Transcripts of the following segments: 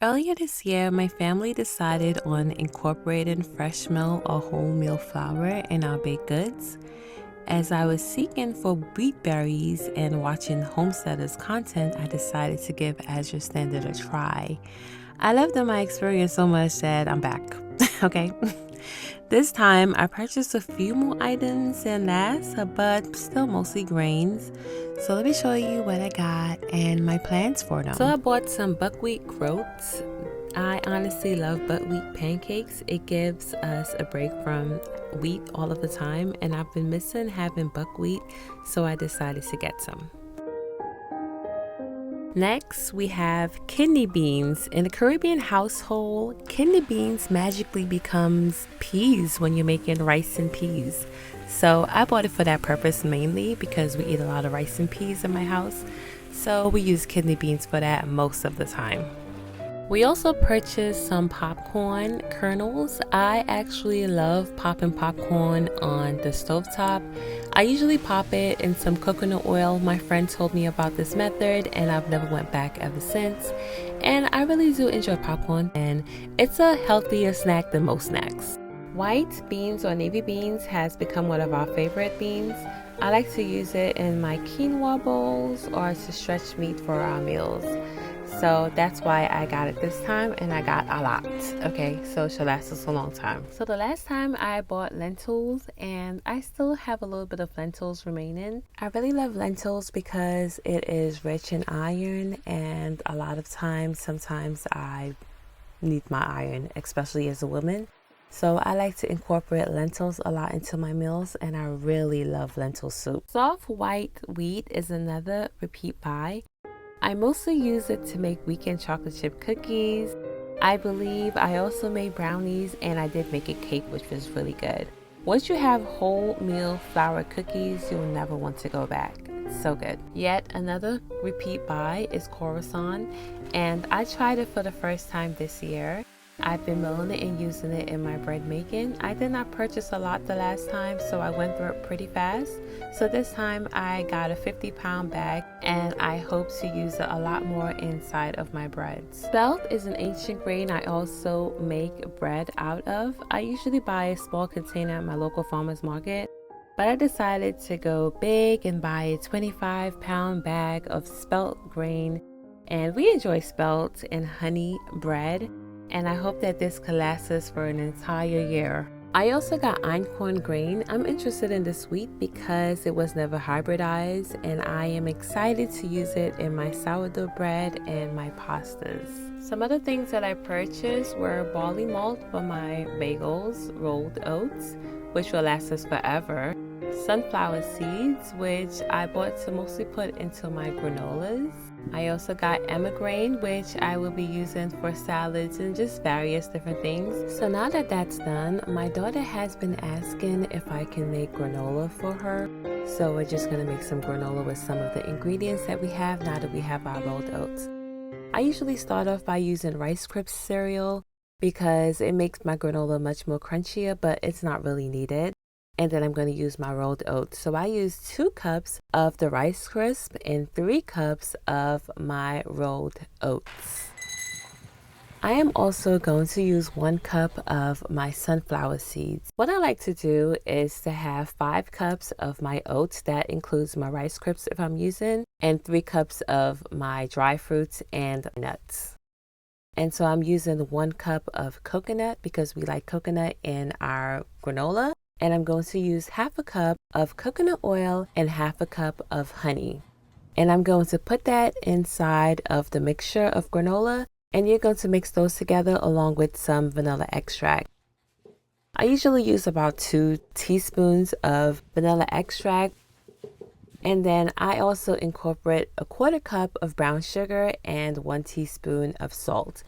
Earlier this year, my family decided on incorporating fresh milk or wholemeal flour in our baked goods. As I was seeking for wheat berries and watching Homesteaders content, I decided to give Azure Standard a try. I loved my experience so much that I'm back. Okay. This time I purchased a few more items and last, but still mostly grains. So let me show you what I got and my plans for them. So I bought some buckwheat groats. I honestly love buckwheat pancakes. It gives us a break from wheat all of the time, and I've been missing having buckwheat, so I decided to get some. Next, we have kidney beans. In a Caribbean household, kidney beans magically becomes peas when you're making rice and peas. So I bought it for that purpose mainly because we eat a lot of rice and peas in my house. So we use kidney beans for that most of the time. We also purchased some popcorn kernels. I actually love popping popcorn on the stovetop. I usually pop it in some coconut oil. My friend told me about this method and I've never went back ever since. And I really do enjoy popcorn, and it's a healthier snack than most snacks. White beans or navy beans has become one of our favorite beans. I like to use it in my quinoa bowls or to stretch meat for our meals. So that's why I got it this time, and I got a lot. Okay, so it should last us a long time. So the last time I bought lentils, and I still have a little bit of lentils remaining. I really love lentils because it is rich in iron, and a lot of times, sometimes I need my iron, especially as a woman. So I like to incorporate lentils a lot into my meals, and I really love lentil soup. Soft white wheat is another repeat buy. I mostly use it to make weekend chocolate chip cookies. I believe I also made brownies, and I did make a cake, which was really good. Once you have wholemeal flour cookies, you'll never want to go back. It's so good. Yet another repeat buy is croissant, and I tried it for the first time this year. I've been milling it and using it in my bread making. I did not purchase a lot the last time, so I went through it pretty fast. So this time I got a 50-pound bag, and I hope to use it a lot more inside of my breads. Spelt is an ancient grain I also make bread out of. I usually buy a small container at my local farmer's market, but I decided to go big and buy a 25-pound bag of spelt grain. And we enjoy spelt and honey bread, and I hope that this could last us for an entire year. I also got einkorn grain. I'm interested in this wheat because it was never hybridized, and I am excited to use it in my sourdough bread and my pastas. Some other things that I purchased were barley malt for my bagels, rolled oats, which will last us forever, sunflower seeds, which I bought to mostly put into my granolas. I also got emma grain, which I will be using for salads and just various different things. So now that that's done, my daughter has been asking if I can make granola for her. So we're just going to make some granola with some of the ingredients that we have now that we have our rolled oats. I usually start off by using Rice Krispies cereal because it makes my granola much more crunchier, but it's not really needed. And then I'm going to use my rolled oats. So I use 2 cups of the Rice Krispies and 3 cups of my rolled oats. I am also going to use 1 cup of my sunflower seeds. What I like to do is to have 5 cups of my oats. That includes my Rice Krispies if I'm using, and 3 cups of my dry fruits and nuts. And so I'm using 1 cup of coconut because we like coconut in our granola. And I'm going to use half a cup of coconut oil and half a cup of honey. And I'm going to put that inside of the mixture of granola, and you're going to mix those together along with some vanilla extract. I usually use about 2 teaspoons of vanilla extract, and then I also incorporate a 1/4 cup of brown sugar and 1 teaspoon of salt.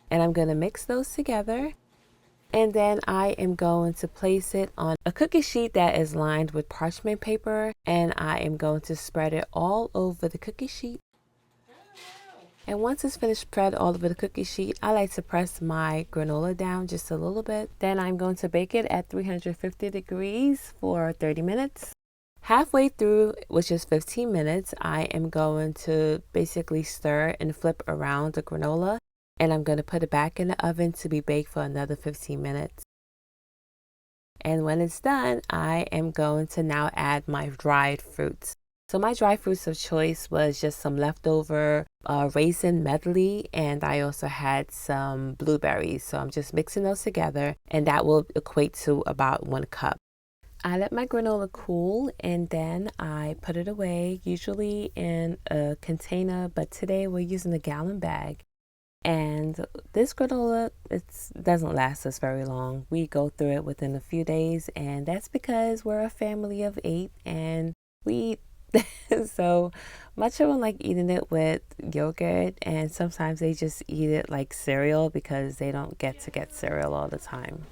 And I'm going to mix those together. And then I am going to place it on a cookie sheet that is lined with parchment paper, and I am going to spread it all over the cookie sheet. And once it's finished spread all over the cookie sheet, I like to press my granola down just a little bit. Then I'm going to bake it at 350 degrees for 30 minutes. Halfway through, which is 15 minutes, I am going to basically stir and flip around the granola. and I'm going to put it back in the oven to be baked for another 15 minutes. And when it's done, I am going to now add my dried fruits. So my dried fruits of choice was just some leftover raisin medley, and I also had some blueberries. So I'm just mixing those together, and that will equate to about 1 cup. I let my granola cool, and then I put it away, usually in a container, but today we're using a gallon bag. And this granola, it doesn't last us very long. We go through it within a few days, and that's because we're a family of 8 and we eat. So my children like eating it with yogurt, and sometimes they just eat it like cereal because they don't get cereal all the time.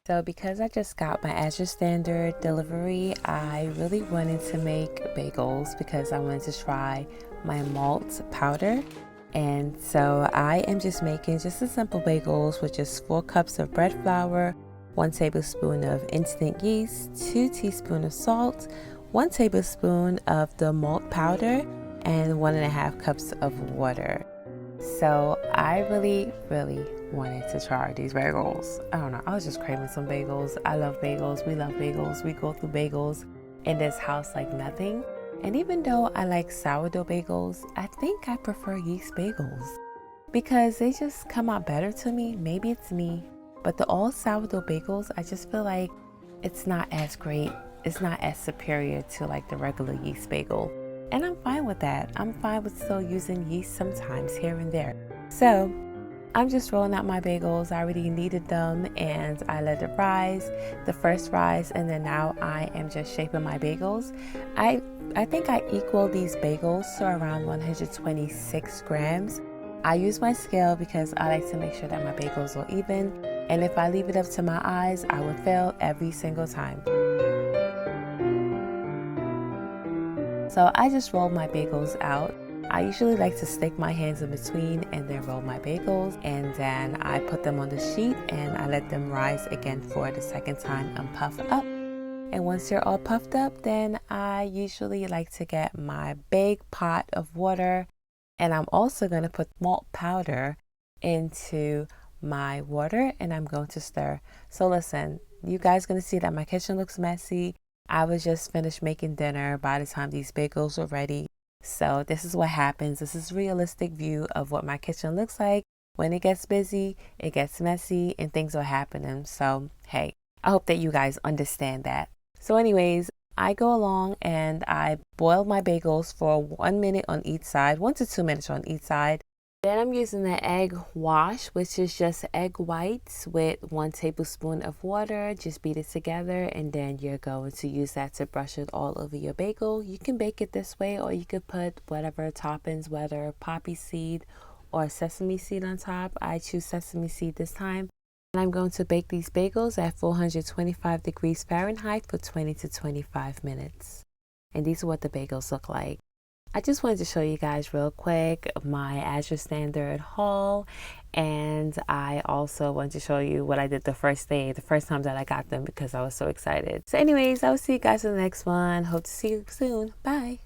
So because I just got my Azure Standard delivery, I really wanted to make bagels because I wanted to try my malt powder. And so I am just making just a simple bagels with just 4 cups of bread flour, 1 tablespoon of instant yeast, 2 teaspoons of salt, 1 tablespoon of the malt powder, and 1.5 cups of water. So I really wanted to try these bagels. I don't know, I was just craving some bagels. I love bagels. We love bagels. We go through bagels in this house like nothing. And even though I like sourdough bagels, I think I prefer yeast bagels because they just come out better to me. Maybe it's me, but the all sourdough bagels, I just feel like it's not as great. It's not as superior to like the regular yeast bagel. And I'm fine with that. I'm fine with still using yeast sometimes here and there. So I'm just rolling out my bagels. I already kneaded them and I let it rise, the first rise, and then now I am just shaping my bagels. I think I equal these bagels to around 126 grams. I use my scale because I like to make sure that my bagels are even, and if I leave it up to my eyes, I will fail every single time. So I just roll my bagels out. I usually like to stick my hands in between and then roll my bagels, and then I put them on the sheet and I let them rise again for the second time and puff up. And once they're all puffed up, then I usually like to get my big pot of water, and I'm also going to put malt powder into my water and I'm going to stir. So listen, you guys going to see that my kitchen looks messy. I was just finished making dinner by the time these bagels were ready. So this is what happens. This is a realistic view of what my kitchen looks like. When it gets busy, it gets messy and things are happening. So hey, I hope that you guys understand that. So anyways, I go along and I boil my bagels for 1 minute on each side, 1 to 2 minutes on each side. Then I'm using the egg wash, which is just egg whites with 1 tablespoon of water. Just beat it together and then you're going to use that to brush it all over your bagel. You can bake it this way or you could put whatever toppings, whether poppy seed or sesame seed on top. I choose sesame seed this time. And I'm going to bake these bagels at 425 degrees Fahrenheit for 20 to 25 minutes. And these are what the bagels look like. I just wanted to show you guys real quick my Azure Standard haul, and I also wanted to show you what I did the first time that I got them because I was so excited. So anyways, I will see you guys in the next one. Hope to see you soon. Bye.